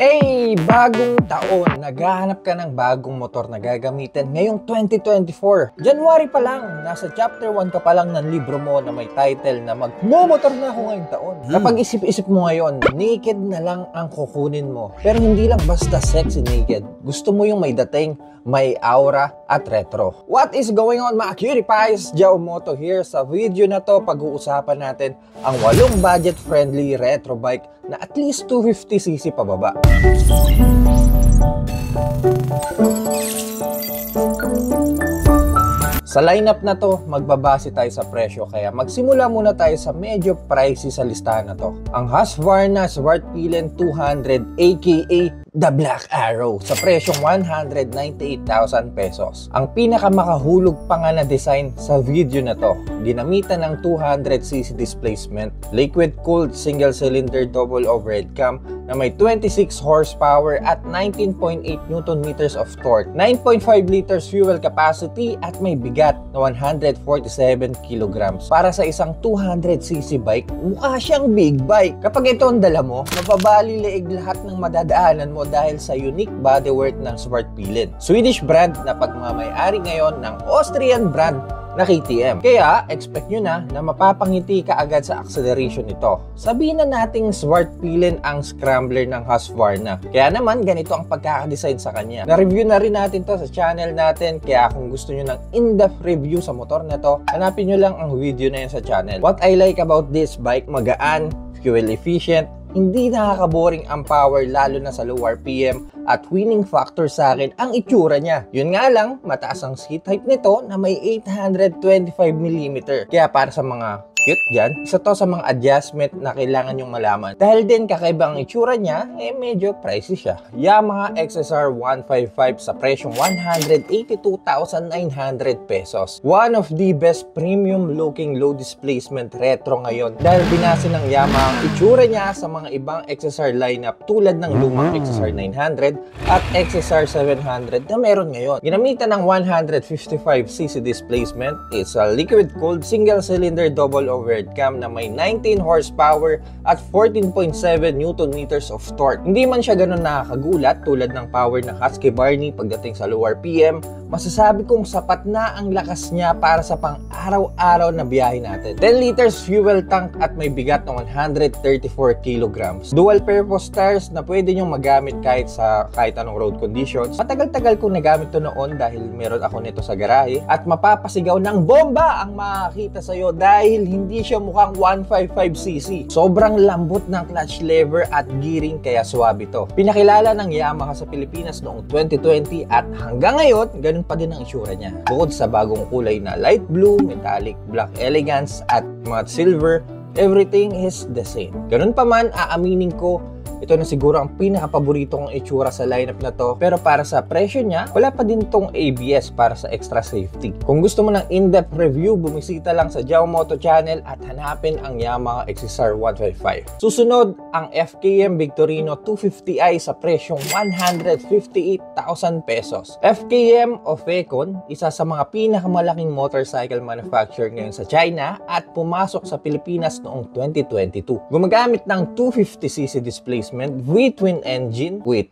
Hey! Bagong taon! Naghahanap ka ng bagong motor na gagamitin ngayong 2024. January pa lang, nasa chapter 1 ka pa lang ng libro mo na may title na magmomotor na ako ngayong taon. Kapag isip-isip mo ngayon, naked na lang ang kukunin mo. Pero hindi lang basta sexy naked. Gusto mo yung may dating, may aura at retro. What is going on mga cutie pies? Jao Moto here. Sa video na to, pag-uusapan natin ang 8 budget-friendly retro bike na at least 250cc pababa. Sa lineup na to, magbabase tayo sa presyo, kaya magsimula muna tayo sa medyo pricey sa listahan na to. Ang Husqvarna Zwartpilen 200 aka The Black Arrow sa presyong 198,000 pesos. Ang pinakamakahulog pa nga na design sa video na to, ginamitan ng 200cc displacement, liquid cooled single cylinder double overhead cam na may 26 horsepower at 19.8 Nm of torque, 9.5 liters fuel capacity at may bigat na 147 kg. Para sa isang 200cc bike, mukha siyang big bike. Kapag ito ang dala mo, mababali-leeg lahat ng madadaanan mo dahil sa unique bodywork ng Zwartpilen. Swedish brand na pagmamay-ari ngayon ng Austrian brand na KTM. Kaya, expect nyo na mapapangiti ka agad sa acceleration nito. Sabihin na nating Zwartpilen ang scrambler ng Husqvarna. Kaya naman, ganito ang pagkakadesign sa kanya. Na-review na rin natin to sa channel natin, kaya kung gusto nyo ng in-depth review sa motor na to, hanapin nyo lang ang video na yun sa channel. What I like about this bike, magaan, fuel efficient, hindi nakaka-boring ang power lalo na sa low RPM at winning factor sa akin ang itsura niya. Yun nga lang, mataas ang seat height nito na may 825mm. Kaya para sa mga cute dyan, isa to sa mga adjustment na kailangan yung malaman. Dahil din kakaiba ang itsura niya, medyo pricey siya. Yamaha XSR 155 sa presyong 182,900 pesos. One of the best premium looking low displacement retro ngayon dahil binase ng Yamaha ang itsura niya sa mga ibang XSR lineup tulad ng lumang XSR 900 at XSR 700 na meron ngayon. Ginamitan ng 155cc displacement, is a liquid cooled single cylinder double overhead cam na may 19 horsepower at 14.7 Nm of torque. Hindi man siya ganun nakakagulat tulad ng power ng Husky Barney pagdating sa low RPM, masasabi kong sapat na ang lakas niya para sa pang-araw-araw na biyahe natin. 10 liters fuel tank at may bigat na 134 kg. Dual purpose tires na pwede nyong magamit kahit anong road conditions. Matagal-tagal kong nagamit to noon dahil meron ako nito sa garahe at mapapasigaw ng bomba ang makakita sa'yo dahil hindi siya mukhang 155cc. Sobrang lambot ng clutch lever at gearing kaya swabe to. Pinakilala ng Yamaha sa Pilipinas noong 2020 at hanggang ngayon, ganun pa din ang itsura niya. Bukod sa bagong kulay na light blue, metallic, black elegance at matte silver, everything is the same. Ganun pa man, aaminin ko, ito na siguro ang pinaka-paborito kong itsura sa lineup na to. Pero para sa presyo niya, wala pa din tong ABS para sa extra safety. Kung gusto mo ng in-depth review, bumisita lang sa Jao Moto channel at hanapin ang Yamaha XSR 155. Susunod, ang FKM Victorino 250i sa presyong 158,000 pesos. FKM o Fecon, isa sa mga pinakamalaking motorcycle manufacturer ngayon sa China at pumasok sa Pilipinas noong 2022. Gumagamit ng 250cc displacement, V-twin engine. Wait,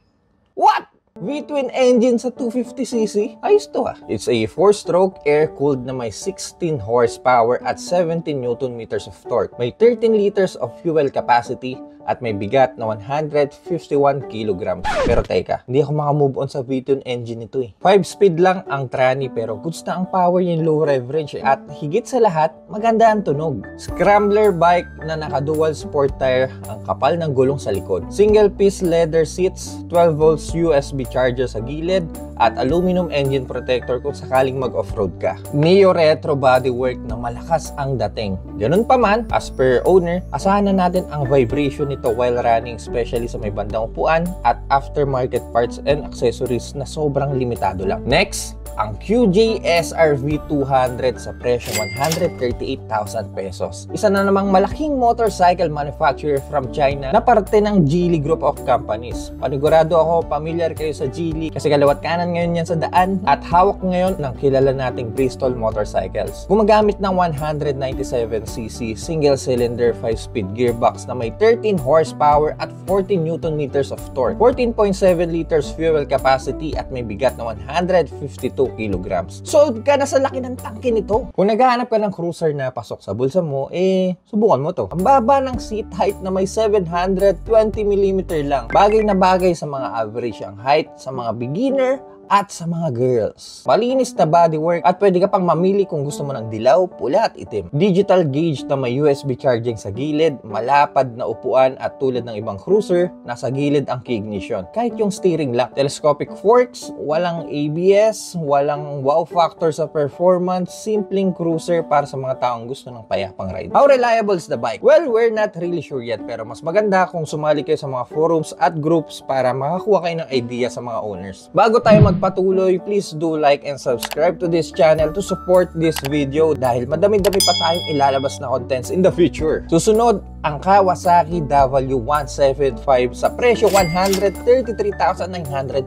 what? V-twin engine sa 250cc? Ayos to ah. It's a 4-stroke air-cooled na may 16 horsepower at 17 Nm of torque. May 13 liters of fuel capacity at may bigat na 151 kg. Pero teka, hindi ako makamove on sa V-twin engine nito eh. 5-speed lang ang tranny pero goods na ang power yung low rev range at higit sa lahat, maganda ang tunog. Scrambler bike na naka-dual sport tire, ang kapal ng gulong sa likod. Single-piece leather seats, 12 volts USB charger sa gilid at aluminum engine protector kung sakaling mag-offroad ka. Neo retro bodywork na malakas ang dating. Ganun pa man, as per owner, asahan na natin ang vibration nito while running, especially sa may bandang upuan at aftermarket parts and accessories na sobrang limitado lang. Next, ang QJ SRV 200 sa presyo 138,000 pesos. Isa na namang malaking motorcycle manufacturer from China na parte ng Geely Group of Companies. Panigurado ako, familiar kayo sa Geely kasi kalawat kanan ngayon yan sa daan at hawak ngayon ng kilala nating Bristol Motorcycles. Gumagamit ng 197cc single-cylinder 5-speed gearbox na may 13 horsepower at 14 Newton meters of torque, 14.7 liters fuel capacity at may bigat na 152 kilograms. Sold ka na sa laki ng tangke nito. Kung naghahanap ka ng cruiser na pasok sa bulsa mo, subukan mo to. Ang baba ng seat height na may 720mm lang. Bagay na bagay sa mga average ang height, sa mga beginner, at sa mga girls. Malinis na bodywork at pwede ka pang mamili kung gusto mo ng dilaw, pula at itim. Digital gauge na may USB charging sa gilid, malapad na upuan at tulad ng ibang cruiser, nasa gilid ang key ignition. Kahit yung steering lock, telescopic forks, walang ABS, walang wow factor sa performance, simpleng cruiser para sa mga taong gusto ng payapang ride. How reliable is the bike? Well, we're not really sure yet pero mas maganda kung sumali kayo sa mga forums at groups para makakuha kayo ng idea sa mga owners. Bago tayo magpatuloy, please do like and subscribe to this channel to support this video dahil madami-dami pa tayong ilalabas na contents in the future. Susunod, ang Kawasaki W175 sa presyo 133,900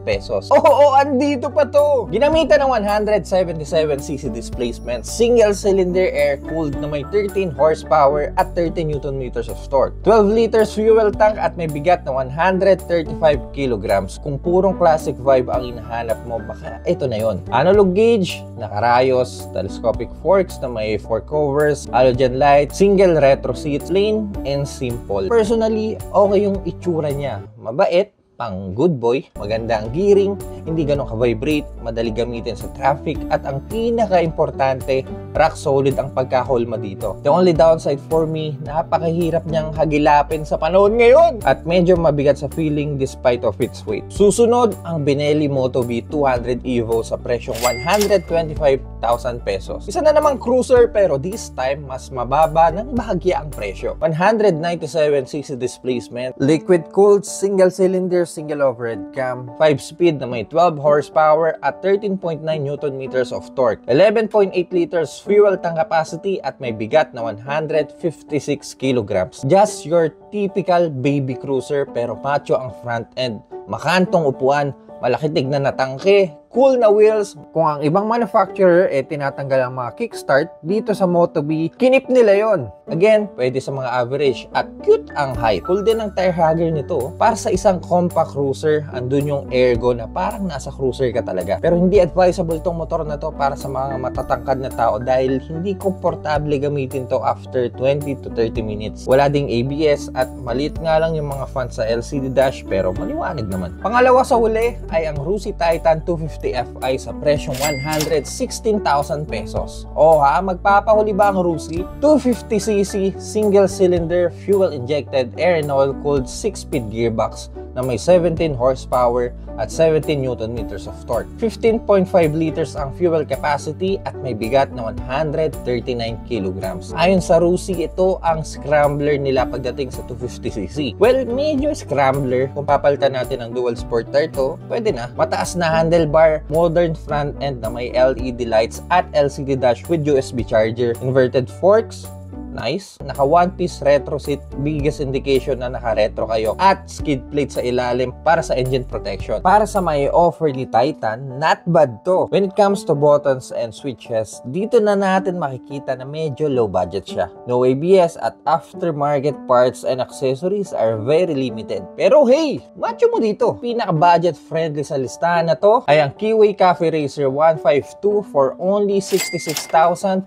pesos. Oo, andito pa to! Ginamitan ng 177cc displacement, single-cylinder air-cooled na may 13 horsepower at 30 Newton meters of torque. 12 liters fuel tank at may bigat na 135 kilograms. Kung purong classic vibe ang hinahanap mo, baka ito na yon. Analog gauge, nakarayos, telescopic forks na may fork covers, halogen light, single retro seat, plain and simple. Personally, okay yung itsura niya. Mabait, pang good boy, maganda ang gearing, hindi ganun ka-vibrate, madali gamitin sa traffic, at ang pinaka-importante, rock solid ang pagkaholma dito. The only downside for me, napakahirap niyang hagilapin sa panahon ngayon at medyo mabigat sa feeling despite of its weight. Susunod, ang Benelli Moto V200 Evo sa presyong 125,000 pesos. Isa na namang cruiser pero this time, mas mababa ng bahagya ang presyo. 197cc displacement, liquid-cooled, single-cylinder, single overhead cam, 5-speed na may 12 horsepower at 13.9 Newton meters of torque, 11.8 liters fuel tank capacity at may bigat na 156 kilograms. Just your typical baby cruiser pero macho ang front end, makantong upuan, malaki tignan na tangke, cool na wheels. Kung ang ibang manufacturer tinatanggal ang mga kickstart, dito sa Moto B, kinip nila yon. Again, pwede sa mga average at cute ang height. Cool din ang tire hugger nito. Para sa isang compact cruiser, andun yung ergo na parang nasa cruiser ka talaga. Pero hindi advisable tong motor na to para sa mga matatangkad na tao dahil hindi komportable gamitin to after 20 to 30 minutes. Wala ding ABS at maliit nga lang yung mga fans sa LCD dash pero maliwanag naman. Pangalawa sa huli ay ang Rusi Titan 250 Fi sa presyong 116,000 pesos. O ha, magpapahuli ba ang Rusi? 250cc single-cylinder fuel-injected air and oil-cooled 6-speed gearbox na may 17 horsepower at 17 Newton meters of torque. 15.5 liters ang fuel capacity at may bigat na 139 kilograms. Ayon sa Rusi, ito ang scrambler nila pagdating sa 250cc. Well, medyo scrambler. Kung papalitan natin ang dual sport tire to, pwede na. Mataas na handlebar, modern front end na may LED lights at LCD dash with USB charger, inverted forks, nice. Naka one-piece retro seat, biggest indication na naka-retro kayo at skid plate sa ilalim para sa engine protection. Para sa may offer ni Titan, not bad to. When it comes to buttons and switches, dito na natin makikita na medyo low budget siya. No ABS at aftermarket parts and accessories are very limited. Pero hey, macho mo dito. Pinaka-budget friendly sa listahan na to ay ang Kiwi Cafe Racer 152 for only 66,300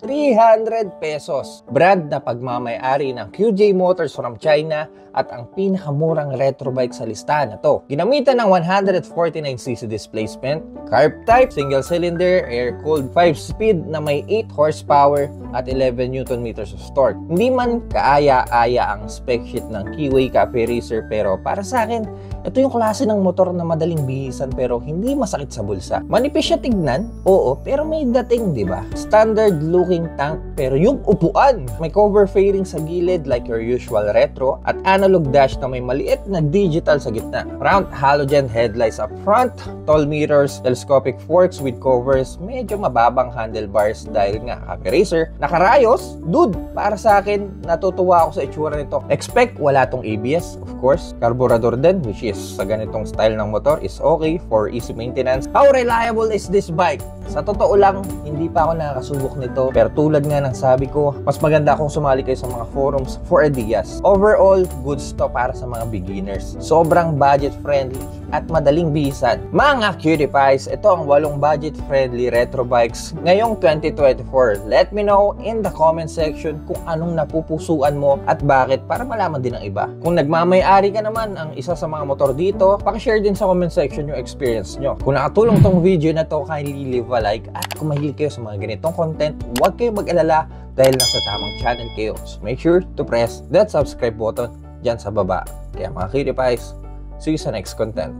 pesos. Brand na pagmamay-ari ng QJ Motors from China at ang pinakamurang retro bike sa listahan na to. Ginamitan ng 149cc displacement, carb type, single cylinder, air-cooled, 5-speed na may 8 horsepower at 11 Newton meters of torque. Hindi man kaaya-aya ang spec sheet ng Kiwi Cafe Racer pero para sa akin, Ito yung klase ng motor na madaling bihisan pero hindi masakit sa bulsa. Manipis siya tignan, oo, pero may dating, di ba? Standard looking tank pero yung upuan, may cover fairing sa gilid like your usual retro at analog dash na may maliit na digital sa gitna. Round halogen headlights up front, tall mirrors, telescopic forks with covers, medyo mababang handlebars dahil nga kami racer. Nakarayos, dude, para sa akin, natutuwa ako sa itsura nito. Expect wala tong ABS, of course. Carburetor din, which is sa ganitong style ng motor is okay for easy maintenance. How reliable is this bike? Sa totoo lang, hindi pa ako nakakasubok nito. Pero tulad nga ng sabi ko, mas maganda kung sumali kayo sa mga forums for ideas. Overall, goods to para sa mga beginners. Sobrang budget friendly at madaling bihisan. Mga cutie pies, ito ang 8 budget friendly retro bikes ngayong 2024. Let me know in the comment section kung anong napupusuan mo at bakit para malaman din ng iba. Kung nagmamay-ari ka naman ang isa sa mga motor dito, pakishare din sa comment section yung experience nyo. Kung nakatulong tong video na to, kindly leave a like at kung mahilig kayo sa mga ganitong content, huwag kayo mag-alala dahil nasa tamang channel kayo. So make sure to press that subscribe button dyan sa baba. Kaya mga cutie pies, see you sa next content.